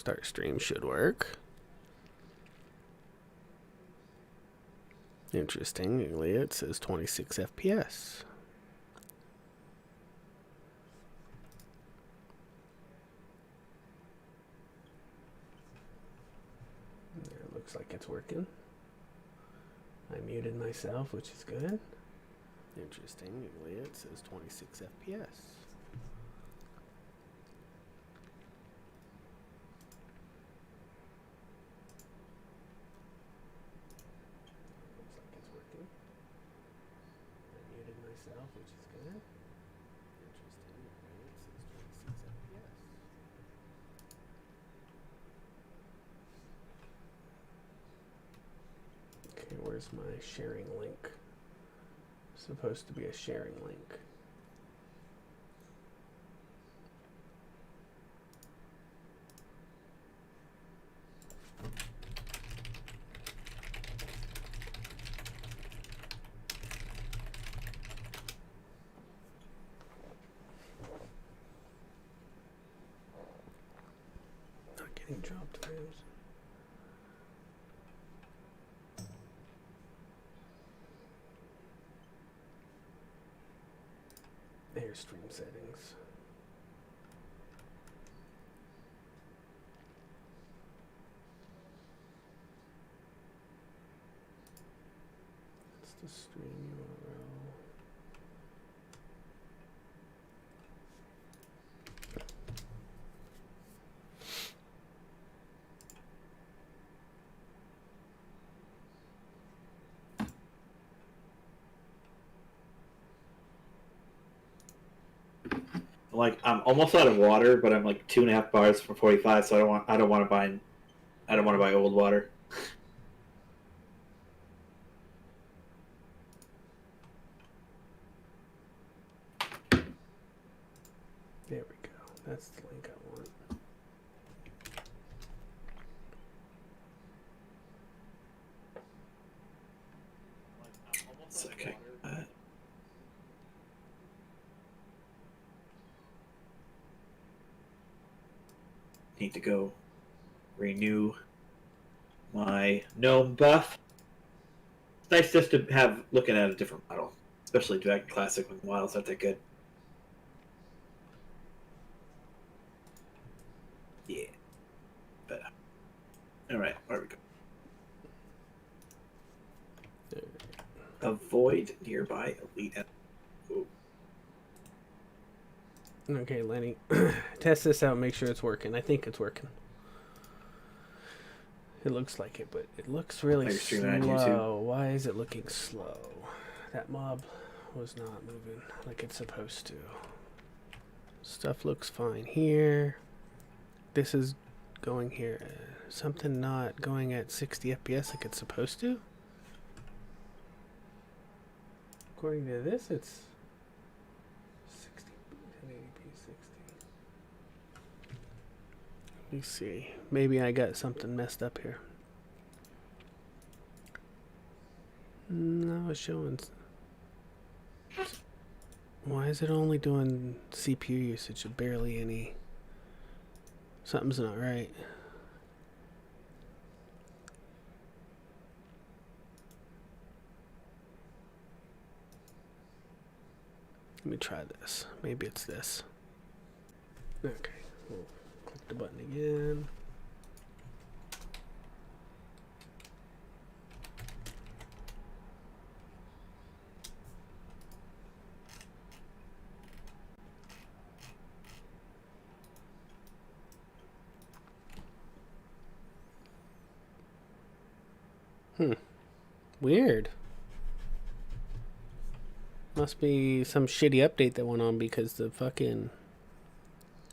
Start stream should work. Interestingly, it says 26 FPS. It looks like it's working. I muted myself, which is good. Interestingly, it says 26 FPS. Which is good. Interesting. It says 26 FPS. Okay, where's my sharing link? Supposed to be a sharing link. Getting dropped frames. There's stream settings. That's the stream URL. Like, I'm almost out of water, but I'm like 2.5 bars from 45, so I don't want to buy old water. There we go. That's the link I want. Okay. Need to go renew my gnome buff. It's nice just to have looking at a different model, especially Dragon Classic when the models aren't that good. Yeah, but all right, where we go? Avoid nearby elite. Ooh. Okay, Lenny, test this out. Make sure it's working. I think it's working. It looks like it, but it looks really slow. Why is it looking slow? That mob was not moving like it's supposed to. Stuff looks fine here. This is going here. Something not going at 60 FPS like it's supposed to. According to this, it's 60, 1080p 60. Let me see. Maybe I got something messed up here. No, it's showing. Why is it only doing CPU usage of barely any? Something's not right. Let me try this. Maybe it's this. Okay. We'll click the button again. Weird. Must be some shitty update that went on because the fucking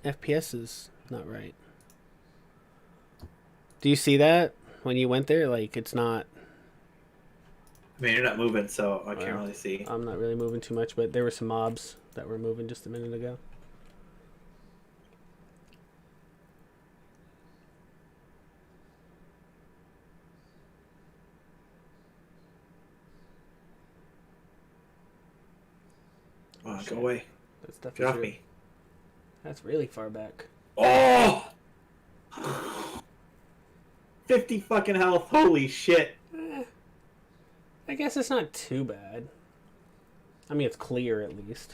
FPS is not right. Do you see that when you went there? Like, it's not... I mean, you're not moving, so I can't really see. I'm not really moving too much, but there were some mobs that were moving just a minute ago. Go away. That stuff Get off me. That's really far back. Oh! 50 fucking health. Holy shit. I guess it's not too bad. I mean, it's clear at least.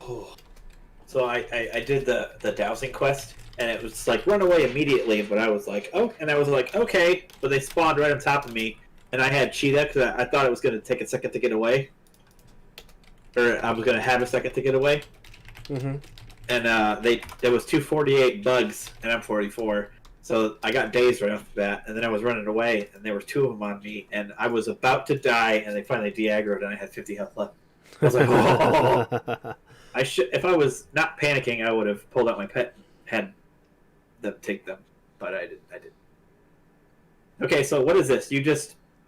Oh. So I did the dowsing quest, and it was like run away immediately. But I was like, oh, and I was like, okay. But they spawned right on top of me, and I had cheetah because I thought it was going to take a second to get away, or I was going to have a second to get away. Mm-hmm. And there was 248 bugs, and I'm 44. So I got dazed right off the bat, and then I was running away, and there were 2 of them on me, and I was about to die, and they finally de-aggroed, and I had 50 health left. I was like, oh. If I was not panicking, I would have pulled out my pet and had them take them, but I didn't. Okay, so what is this?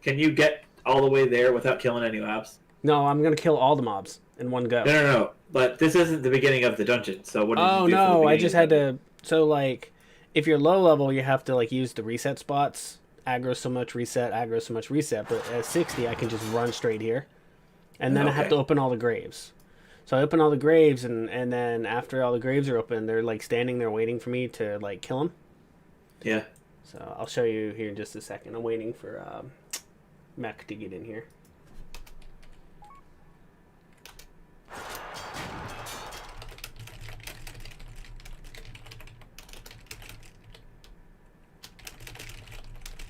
Can you get all the way there without killing any mobs? No, I'm gonna kill all the mobs in one go. No. But this isn't the beginning of the dungeon, so what did you do? Oh no, I just had to. So like, if you're low level, you have to like use the reset spots. Aggro so much reset, aggro so much reset. But at 60, I can just run straight here, and then I have to open all the graves. So I open all the graves, and then after all the graves are open, they're like standing there waiting for me to like kill them. Yeah. So I'll show you here in just a second. I'm waiting for Mech to get in here.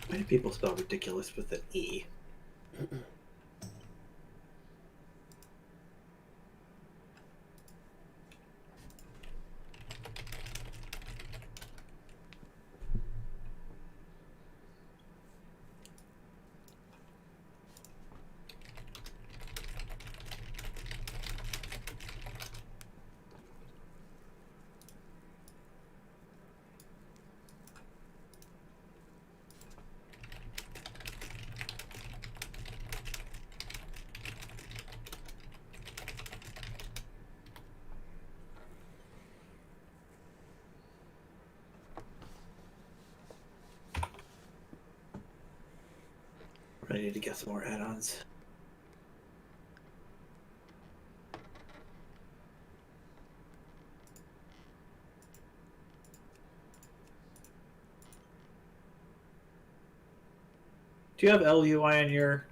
Why do people spell ridiculous with an E? I need to get some more add-ons. Do you have LUI on your...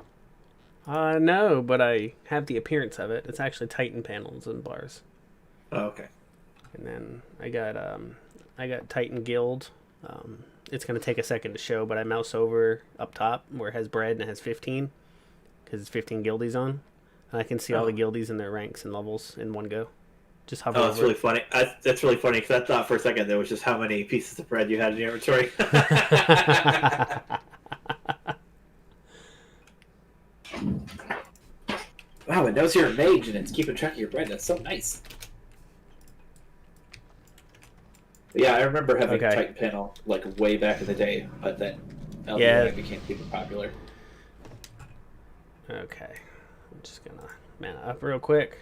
No, but I have the appearance of it. It's actually Titan panels and bars. Oh, okay. And then I got Titan Guild. It's going to take a second to show, but I mouse over up top where it has bread and it has 15 because it's 15 guildies on. And I can see all the guildies and their ranks and levels in one go. Just hover over. That's really funny. That's really funny because I thought for a second there was just how many pieces of bread you had in your inventory. Wow, it knows you're a mage and it's keeping track of your bread. That's so nice. But yeah, I remember having a Titan panel like way back in the day, but then LUI became super popular. Okay, I'm just gonna mana up real quick.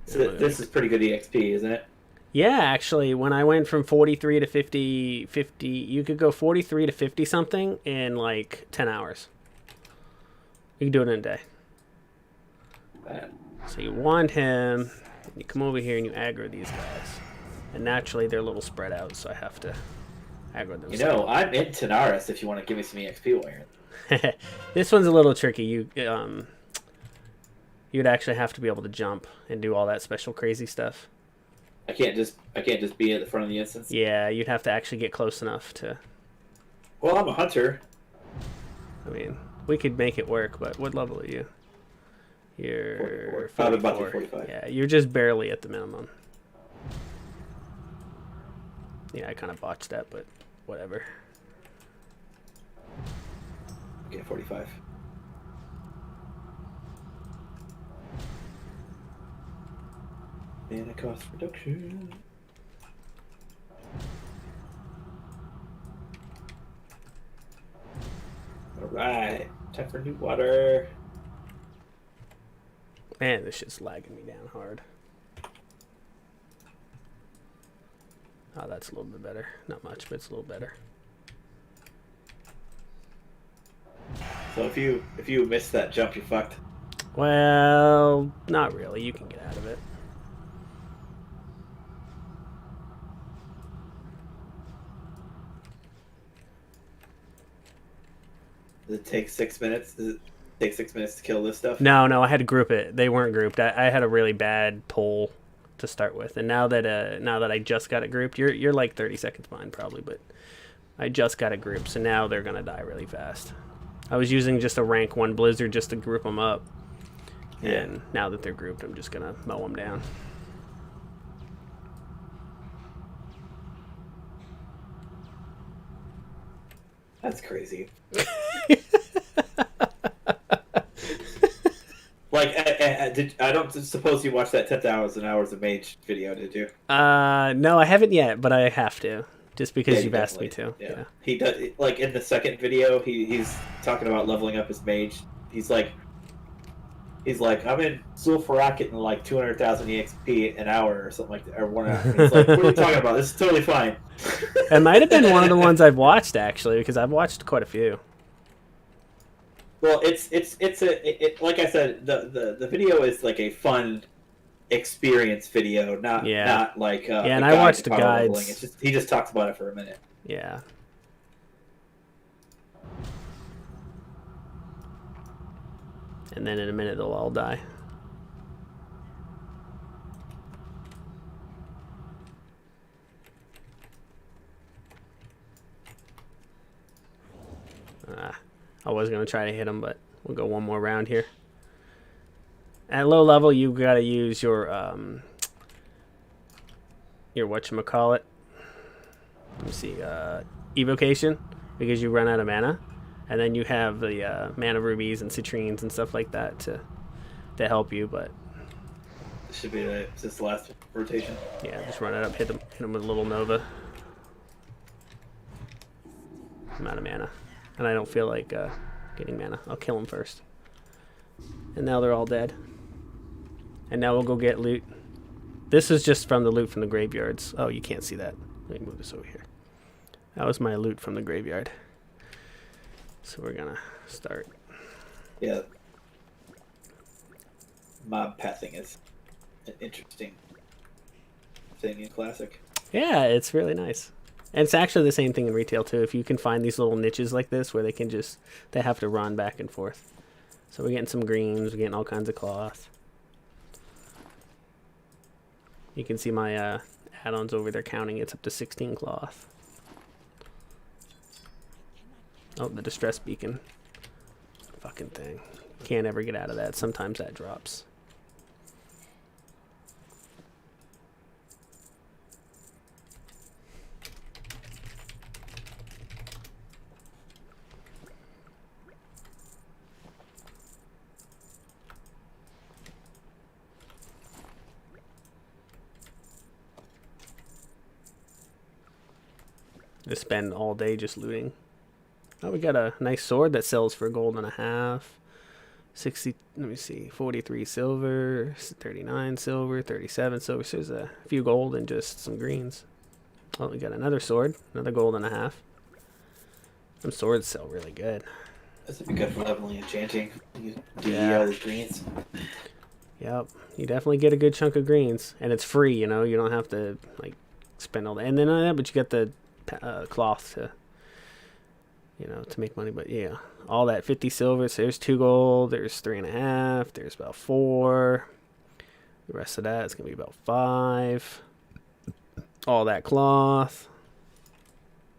So this is pretty good EXP, isn't it? Yeah, actually, when I went from 43 to 50, you could go 43 to 50 something in like 10 hours. You can do it in a day. So you wand him, you come over here and you aggro these guys. And naturally they're a little spread out, so I have to aggro them. You know, I'm in Tanaris if you want to give me some EXP while you're... This one's a little tricky. You'd actually have to be able to jump and do all that special crazy stuff. I can't just be at the front of the instance. Yeah, you'd have to actually get close enough to... Well, I'm a hunter. I mean, we could make it work, but what level are you? You're 44. I'm about to be 45. Yeah, you're just barely at the minimum. Yeah, I kind of botched that, but whatever. Okay, 45. Mana cost reduction. Alright, time for new water. Man, this shit's lagging me down hard. Oh, that's a little bit better. Not much, but it's a little better. So if you miss that jump, you're fucked. Well, not really. You can get out of it. Does it take 6 minutes? Does it take 6 minutes to kill this stuff? No, I had to group it. They weren't grouped. I had a really bad pull to start with, and now that I just got it grouped, you're like 30 seconds behind probably, but I just got it grouped, so now they're gonna die really fast. I was using just a rank 1 blizzard just to group them up, and now that they're grouped, I'm just gonna mow them down. That's crazy. Like, I don't suppose you watched that 10,000 hours of Mage video, did you? No, I haven't yet, but I have to, just because you've asked me to. Yeah. He does, like, in the second video, he's talking about leveling up his Mage. He's like, I'm in Zul'Farrak getting like 200,000 EXP an hour or something like that, or 1 hour. He's like, what are you talking about? This is totally fine. It might have been one of the ones I've watched, actually, because I've watched quite a few. Well, it's like I said, the video is like a fun experience video, not like and I watched the guides. It's just, he just talks about it for a minute. Yeah. And then in a minute they'll all die. I was going to try to hit him, but we'll go one more round here. At low level, you got to use your whatchamacallit. Let me see, evocation, because you run out of mana. And then you have the mana rubies and citrines and stuff like that to help you, but... This should be this last rotation. Yeah, just run it up, hit him with a little Nova. I'm out of mana. And I don't feel like getting mana. I'll kill him first. And now they're all dead. And now we'll go get loot. This is just from the loot from the graveyards. Oh, you can't see that. Let me move this over here. That was my loot from the graveyard. So we're gonna start. Yeah. Mob pathing is an interesting thing in Classic. Yeah, it's really nice. And it's actually the same thing in retail too. If you can find these little niches like this where they have to run back and forth. So we're getting some greens, we're getting all kinds of cloth. You can see my add-ons over there counting. It's up to 16 cloth. Oh, the distress beacon. Fucking thing. Can't ever get out of that. Sometimes that drops. Just spend all day just looting. Oh, we got a nice sword that sells for $1.50. 60, let me see, 43 silver, 39 silver, 37 silver. So there's a few gold and just some greens. Oh, we got another sword, another $1.50. Some swords sell really good. This would be good for leveling and enchanting. All these greens. Yep, you definitely get a good chunk of greens, and it's free. You know, you don't have to like spend all that. And then on that, but you get the cloth to, you know, to make money. But yeah, all that 50 silver. So there's 2 gold. There's 3.5. There's about 4. The rest of that is gonna be about 5. All that cloth.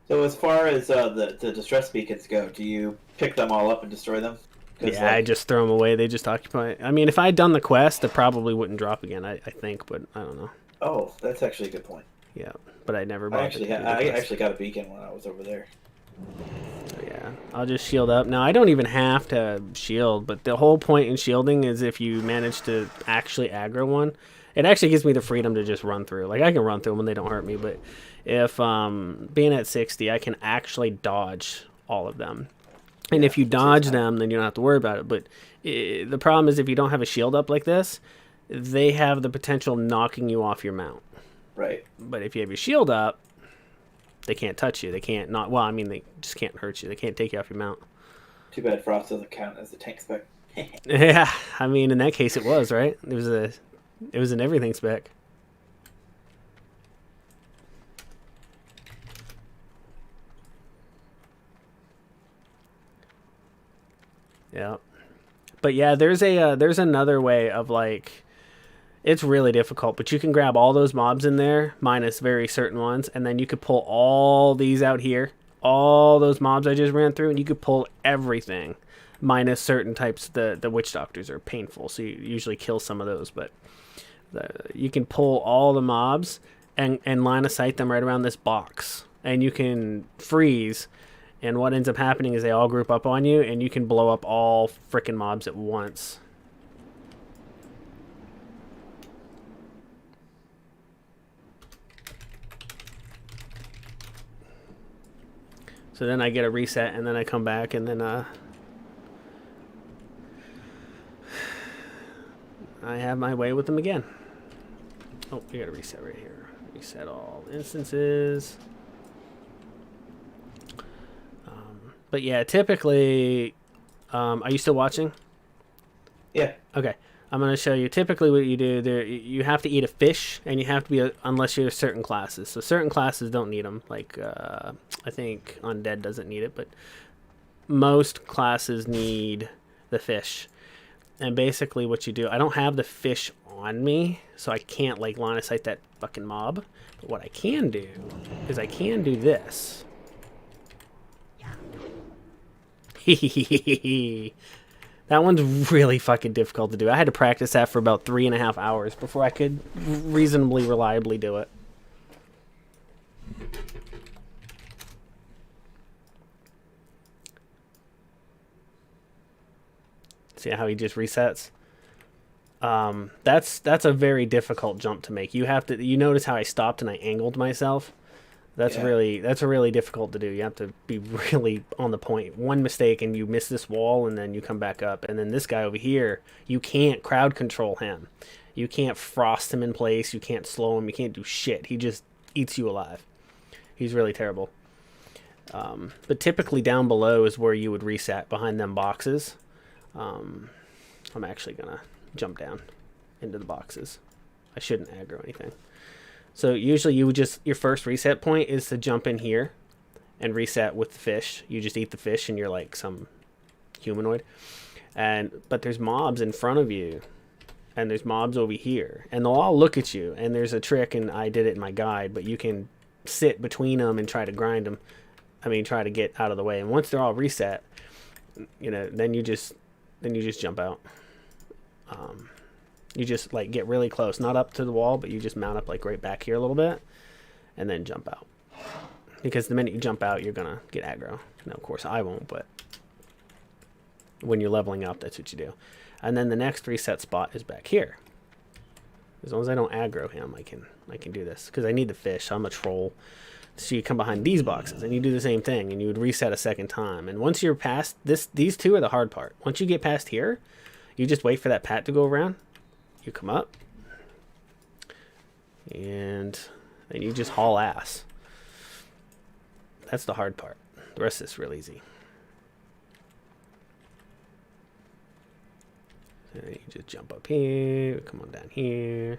So as far as the distress beacons go, do you pick them all up and destroy them? Yeah, I just throw them away. They just occupy. I mean, if I had done the quest, it probably wouldn't drop again. I think, but I don't know. Oh, that's actually a good point. Yeah, but I never. I actually got a beacon when I was over there. So yeah, I'll just shield up. Now I don't even have to shield, but the whole point in shielding is if you manage to actually aggro one, it actually gives me the freedom to just run through. Like I can run through them and they don't hurt me, but if being at 60, I can actually dodge all of them. And if you dodge them, then you don't have to worry about it. But the problem is if you don't have a shield up like this, they have the potential knocking you off your mount. Right. But if you have your shield up, they can't touch you. They can't not. Well, I mean, they just can't hurt you. They can't take you off your mount. Too bad Frost doesn't count as a tank spec. Yeah, I mean, in that case, it was right. It was an everything spec. Yeah. But yeah, there's another way of like, it's really difficult, but you can grab all those mobs in there, minus very certain ones, and then you could pull all these out here, all those mobs I just ran through, and you could pull everything, minus certain types. The witch doctors are painful, so you usually kill some of those, but you can pull all the mobs and line of sight them right around this box, and you can freeze. And what ends up happening is they all group up on you, and you can blow up all frickin' mobs at once. So then I get a reset, and then I come back, and then I have my way with them again. Oh, we got a reset right here. Reset all instances. But yeah, typically, are you still watching? Yeah. Okay. I'm going to show you typically what you do. There, you have to eat a fish, and you have to be, unless you're certain classes. So certain classes don't need them. Like, I think Undead doesn't need it, but most classes need the fish. And basically what you do, I don't have the fish on me, so I can't, like, line of sight that fucking mob. But what I can do is I can do this. That one's really fucking difficult to do. I had to practice that for about 3.5 hours before I could reasonably reliably do it. See how he just resets? That's a very difficult jump to make. You notice how I stopped and I angled myself? That's really difficult to do. You have to be really on the point. One mistake and you miss this wall, and then you come back up. And then this guy over here, you can't crowd control him. You can't frost him in place. You can't slow him. You can't do shit. He just eats you alive. He's really terrible. But typically down below is where you would reset, behind them boxes. I'm actually going to jump down into the boxes. I shouldn't aggro anything. So usually you would your first reset point is to jump in here and reset with the fish. You just eat the fish and you're like some humanoid. But there's mobs in front of you, and there's mobs over here, and they'll all look at you. And there's a trick, and I did it in my guide, but you can sit between them and try to grind them. Try to get out of the way. And once they're all reset, then you just jump out. You just like get really close, not up to the wall, but you just mount up like right back here a little bit, and then jump out. Because the minute you jump out, you're gonna get aggro. Now, of course, I won't, but when you're leveling up, that's what you do. And then the next reset spot is back here. As long as I don't aggro him, I can do this because I need the fish. I'm a troll. So you come behind these boxes and you do the same thing, and you would reset a second time. And once you're past this, these two are the hard part. Once you get past here, you just wait for that pat to go around. You come up, and then you just haul ass. That's the hard part. The rest is real easy. So you just jump up here, come on down here.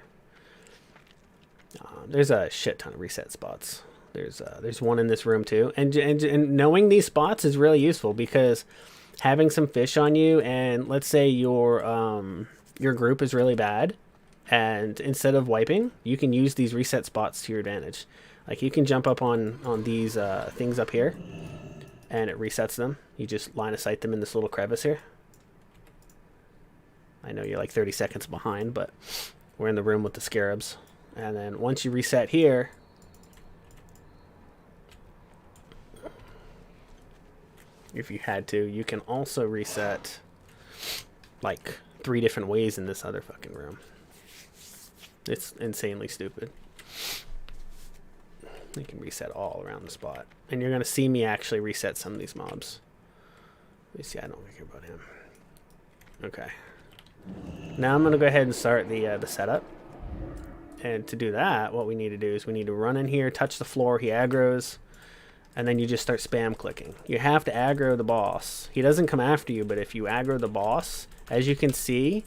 There's a shit ton of reset spots. There's one in this room too, and knowing these spots is really useful because having some fish on you, and let's say your group is really bad, and instead of wiping, you can use these reset spots to your advantage. Like you can jump up on these things up here, and it resets them. You just line of sight them in this little crevice here. I know you're like 30 seconds behind, but we're in the room with the scarabs. And then once you reset here, if you had to, you can also reset like 3 different ways in this other fucking room. It's insanely stupid. You can reset all around the spot. And you're going to see me actually reset some of these mobs. Let me see, I don't care about him. Okay. Now I'm going to go ahead and start the setup. And to do that, what we need to do is we need to run in here, touch the floor, he aggroes, and then you just start spam clicking. You have to aggro the boss. He doesn't come after you, but if you aggro the boss, as you can see,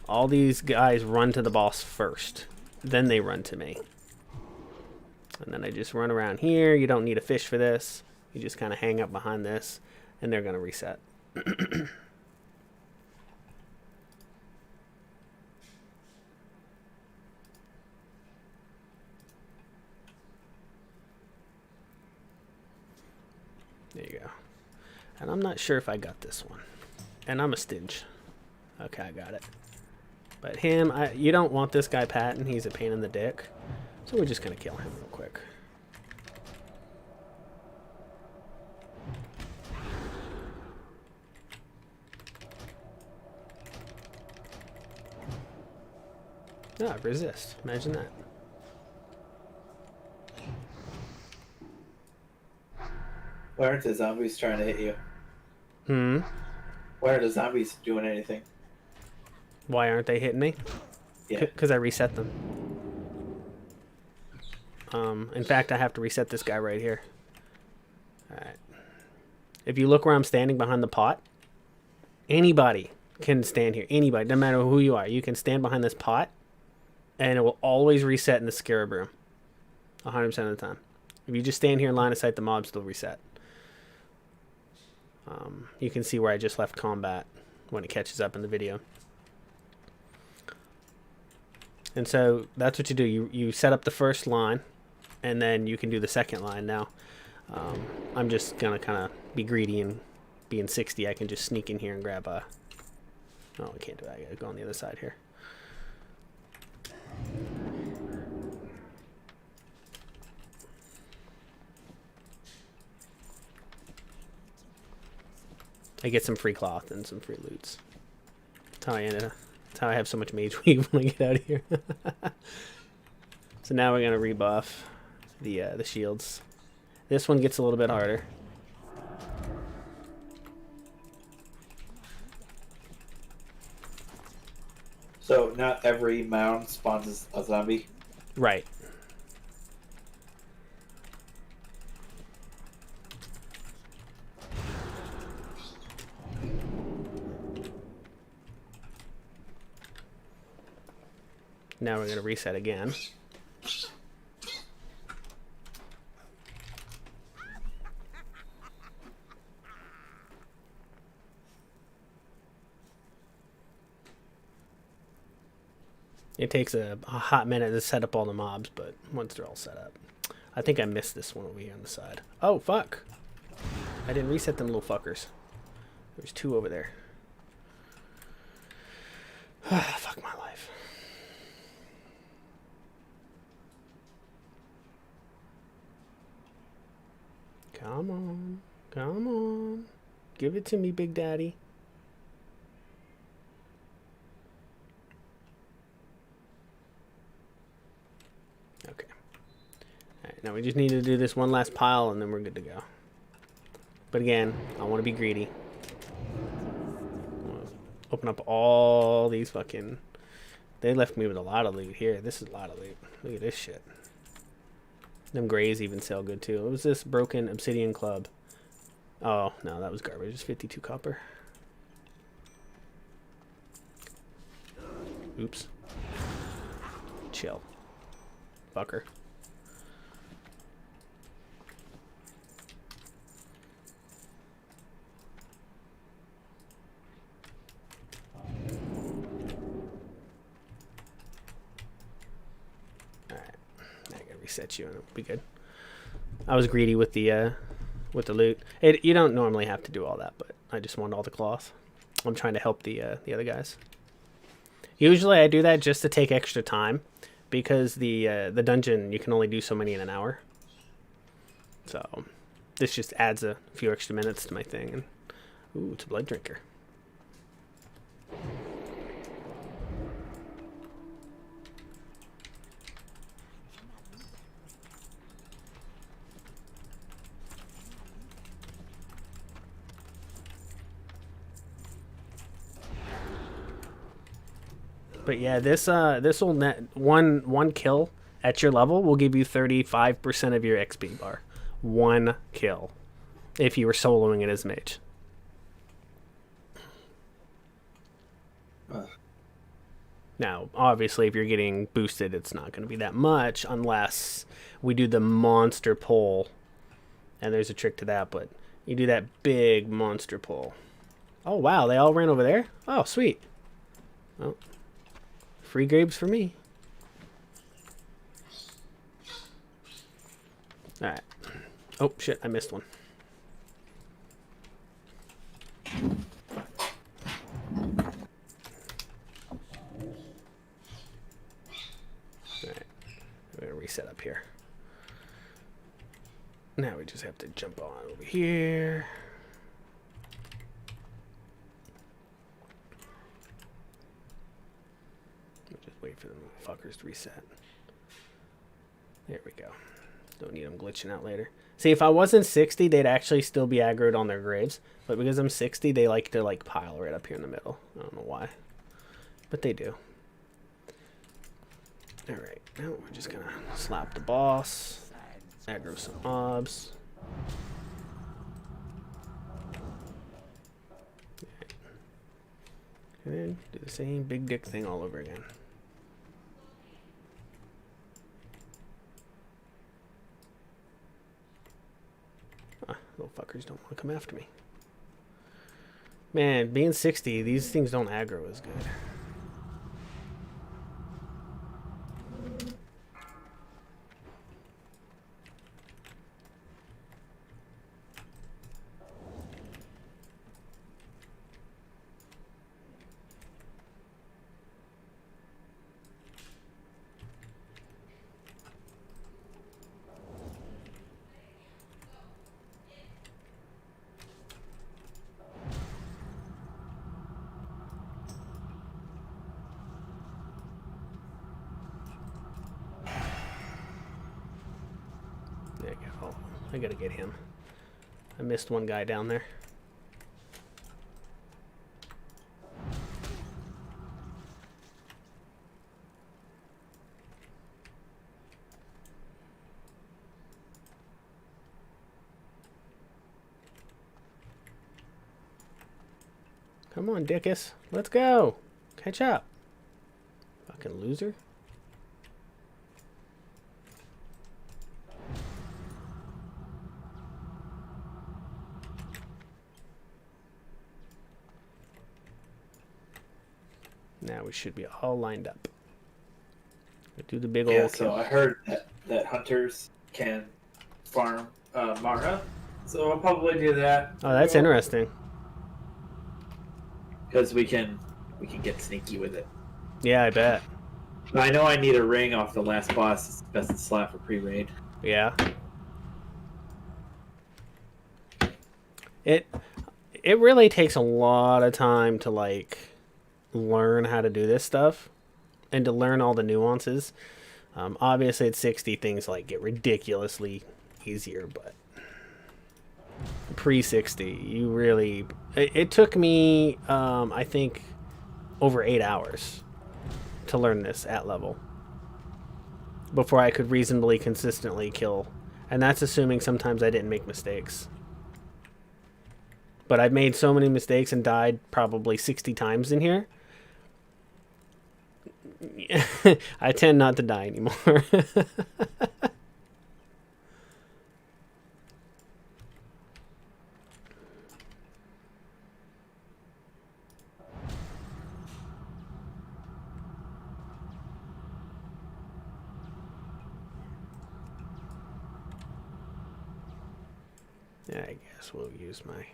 all these guys run to the boss first. Then they run to me. And then I just run around here. You don't need a fish for this. You just kind of hang up behind this, and they're going to reset. There you go. And I'm not sure if I got this one. And I'm a stinge. Okay, I got it. But him, you don't want this guy Patton. He's a pain in the dick. So we're just going to kill him real quick. Ah, resist. Imagine that. Why aren't the zombies trying to hit you? Hmm? Why are the zombies doing anything? Why aren't they hitting me? Yeah. Because I reset them. In fact, I have to reset this guy right here. Alright. If you look where I'm standing behind the pot, anybody can stand here. Anybody, no matter who you are. You can stand behind this pot, and it will always reset in the scarab room. 100% of the time. If you just stand here in line of sight, the mobs will reset. You can see where I just left combat when it catches up in the video. And so that's what you do. You set up the first line, and then you can do the second line. Now, I'm just going to kind of be greedy, and being 60, I can just sneak in here and grab a... Oh, I can't do that. I got to go on the other side here. I get some free cloth and some free loots. That's how I ended up. That's how I have so much mage weave when I get out of here. So now we're gonna rebuff the shields. This one gets a little bit harder. So not every mound spawns a zombie? Right. Now we're going to reset again. It takes a hot minute to set up all the mobs, but once they're all set up. I think I missed this one over here on the side. Oh, fuck. I didn't reset them little fuckers. There's two over there. Fuck my life. Come on. Come on. Give it to me, Big Daddy. Okay. Alright, now we just need to do this one last pile and then we're good to go. But again, I want to be greedy. Open up all these fucking... They left me with a lot of loot here. This is a lot of loot. Look at this shit. Them grays even sell good too. What was this? Broken Obsidian Club. Oh, no, that was garbage. It's 52 copper. Oops. Chill. Fucker. Reset you and it'll be good. I was greedy with the loot. You don't normally have to do all that, but I just want all the cloth. I'm trying to help the other guys. Usually I do that just to take extra time because the dungeon you can only do so many in an hour. So this just adds a few extra minutes to my thing. And ooh, it's a blood drinker. But yeah, this will net one kill at your level will give you 35% of your XP bar. One kill, if you were soloing it as mage. Now, obviously, if you're getting boosted, it's not going to be that much unless we do the monster pull. And there's a trick to that, but you do that big monster pull. Oh wow, they all ran over there. Oh sweet. Well. Free grapes for me. Alright. Oh, shit. I missed one. Now we just have to jump on over here. Just wait for the fuckers to reset. There we go. Don't need them glitching out later. See, if I wasn't 60, they'd actually still be aggroed on their graves. But because I'm 60, they like to like pile right up here in the middle. I don't know why. But they do. Alright, now we're just gonna slap the boss. Aggro some mobs. And then do the same big dick thing all over again. Little fuckers don't want to come after me. Man, being 60, these things don't aggro as good. There you go. Oh, I gotta get him. I missed one guy down there. Come on, Dickus. Let's go. Catch up. Fucking loser. Now we should be all lined up. We do the big old Yeah, kill. so I heard that hunters can farm Mara, so I'll probably do that. Oh, that's interesting. Because we can get sneaky with it. Yeah, I bet. I know I need a ring off the last boss. It's the best slot for pre-raid. Yeah. It really takes a lot of time to like learn how to do this stuff and to learn all the nuances. Obviously at 60 things like get ridiculously easier, but pre-60 you really it took me I think over 8 hours to learn this at level before I could reasonably consistently kill, and that's assuming sometimes I didn't make mistakes. But I've made so many mistakes and died probably 60 times in here. I tend not to die anymore. Yeah, I guess we'll use my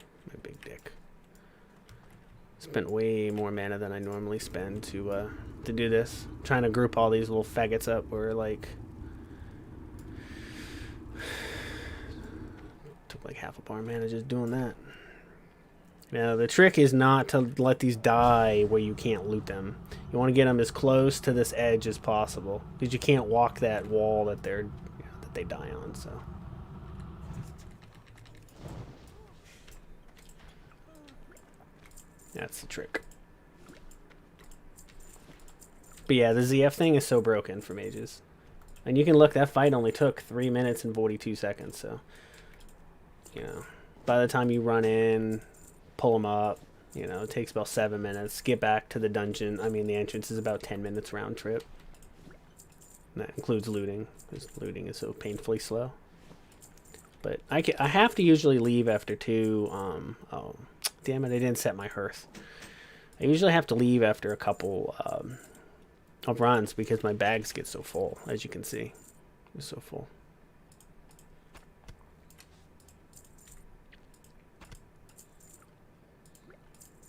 big dick. Spent way more mana than I normally spend to do this. I'm trying to group all these little faggots up where like took like half a bar mana just doing that. Now the trick is not to let these die where you can't loot them. You want to get them as close to this edge as possible because you can't walk that wall that they die on. So. That's the trick. But yeah, the ZF thing is so broken for mages. And you can look, that fight only took 3 minutes and 42 seconds, so... You know, by the time you run in, pull them up, you know, it takes about 7 minutes. Get back to the dungeon. I mean, the entrance is about 10 minutes round trip. And that includes looting, because looting is so painfully slow. But I have to usually leave after 2, oh... Damn it, I didn't set my hearth. I usually have to leave after a couple of runs because my bags get so full, as you can see. It's so full.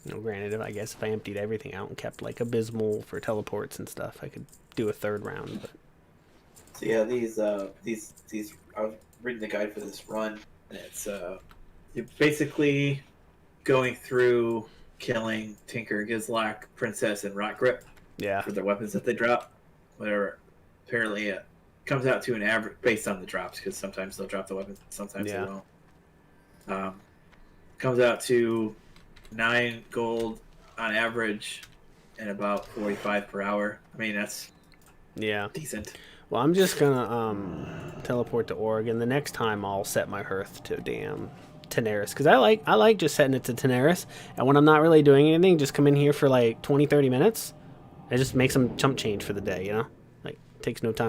You know, granted, I guess if I emptied everything out and kept like abysmal for teleports and stuff, I could do a 3rd round. But So yeah, these I was reading the guide for this run, and it's you're basically going through killing Tinker, Gizlok, Princess, and Rock Grip Yeah. for the weapons that they drop. Whatever. Apparently, it comes out to an average based on the drops, because sometimes they'll drop the weapons, sometimes they won't. Comes out to 9 gold on average and about 45 per hour. I mean, that's decent. Well, I'm just gonna teleport to Oregon. The next time I'll set my hearth to damn Tenaris, because I like just setting it to Tenaris, and when I'm not really doing anything, just come in here for like 20-30 minutes and just make some chump change for the day, you know? Like, takes no time.